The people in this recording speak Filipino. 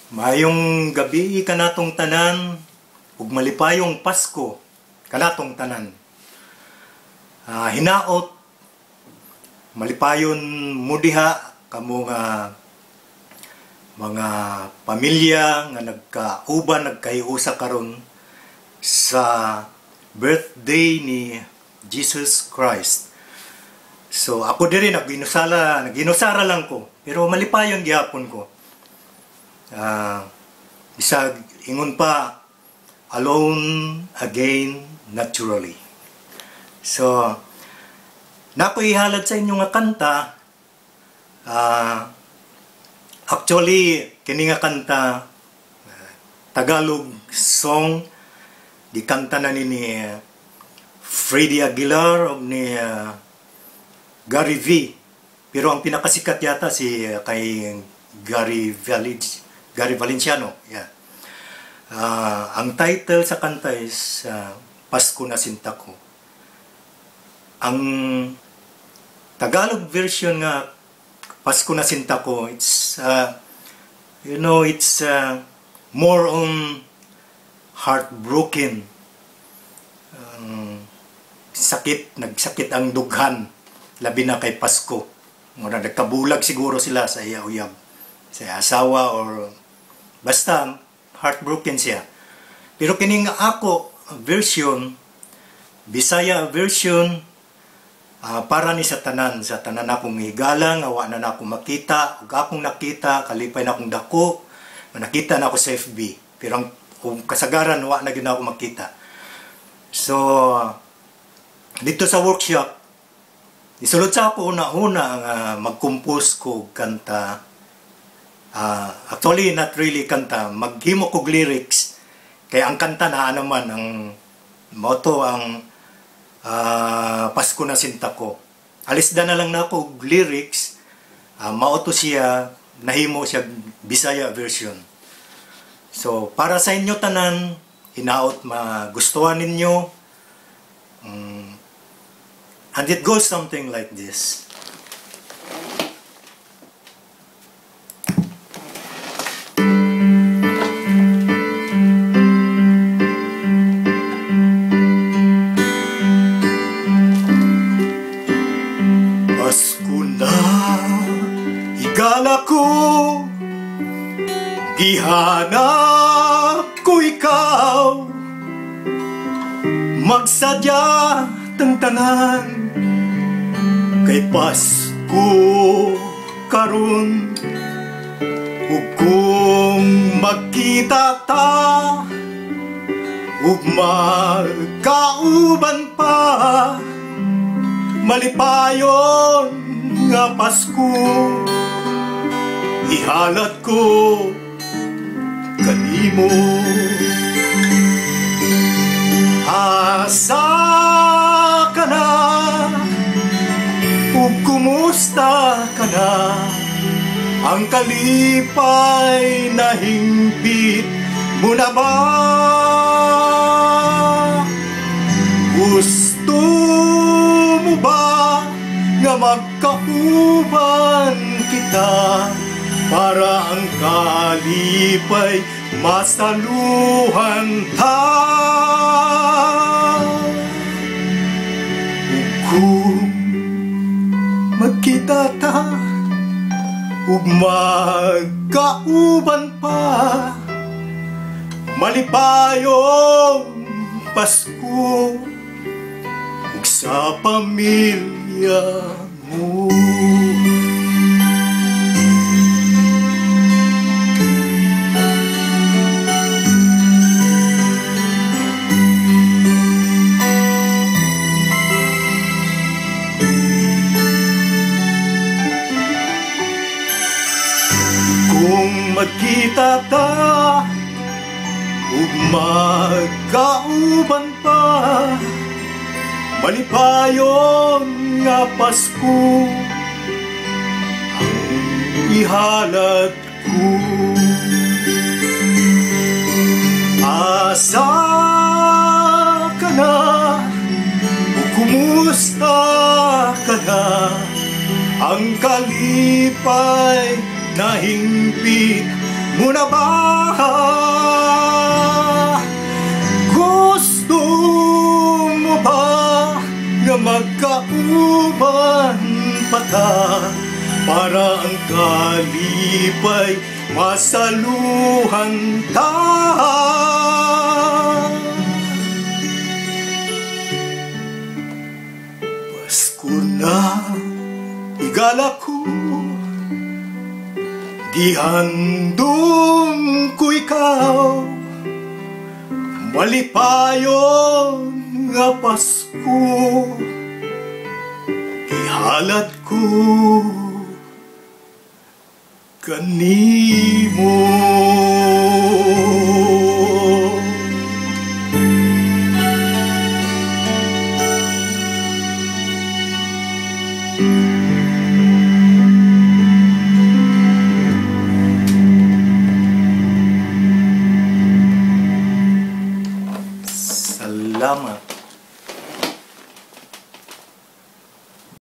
Mayong gabi kanatong tanan ug malipayong Pasko kanatong tanan. Hinaot malipayon mo diha kamo nga mga pamilya nga nagkauban nagkahiusa karon sa birthday ni Jesus Christ. So ako diri naginusara lang ko, pero malipayon gihapon ko. Bisag ingon pa, alone again naturally. So nako ihalad sa inyo nga kanta. Actually kini nga kanta Tagalog song di kanta na ni Freddie Aguilar o ni Gary V. Pero ang pinakasikat yata si kay Gary Valenciano. Yeah. Ang title sa kanta is Pasko na Sinta Ko. Ang Tagalog version nga Pasko na Sinta Ko, it's it's more on heartbroken. Nagsakit ang dughan labi na kay Pasko. Nagkabulag siguro sila sa iya uyab, sa asawa or basta heartbroken siya. Pero kining ako version, Bisaya version, para ni sa tanan akong higala nga wa na ako makita, ug akong nakita kalipay na akong dako, nakita na ako sa FB, pero ang kasagaran wa na gyud ako makita. So dito sa workshop isulod sa ako una-una nga mag-compose ko kanta. Actually not really kanta, maghimo ko lyrics, kaya ang kanta na naman ang motto ang Pasko na Sinta Ko. Alisda na lang na ako lyrics, mauto siya, nahimo siya Bisaya version. So para sa inyo tanan, hinaot magustuhan ninyo. And it goes something like this. Pasko na, higala ko, gihanap ko ikaw, magsadya tang tanan kay Pasko karon. Ug kung magkita ta ug magkauban pa, malipayon nga Pasko ihalat ko kanimo. Asa ka na ug kumusta ka na, ang kalipay na hingbit mo na ba? Gusto mo ba nga magkauban kita para ang kalipay masaluhan ta? Kung magkita ta ug magkauban pa, malipayong Pasko ug sa pamilya mo. Magkita ta ug magkauban pa, malipayon nga Pasko ang ihalat ko. Asa ka na ug kumusta ka na, ang kalipay na hingpit muna ba? Gusto mo ba nga magkauban pa ta para ang kalipay masaluhan ta? Pasko na igala ko, gihandom ko ikaw, malipayon nga Pasko, ihalad ko kanimo. Salamat.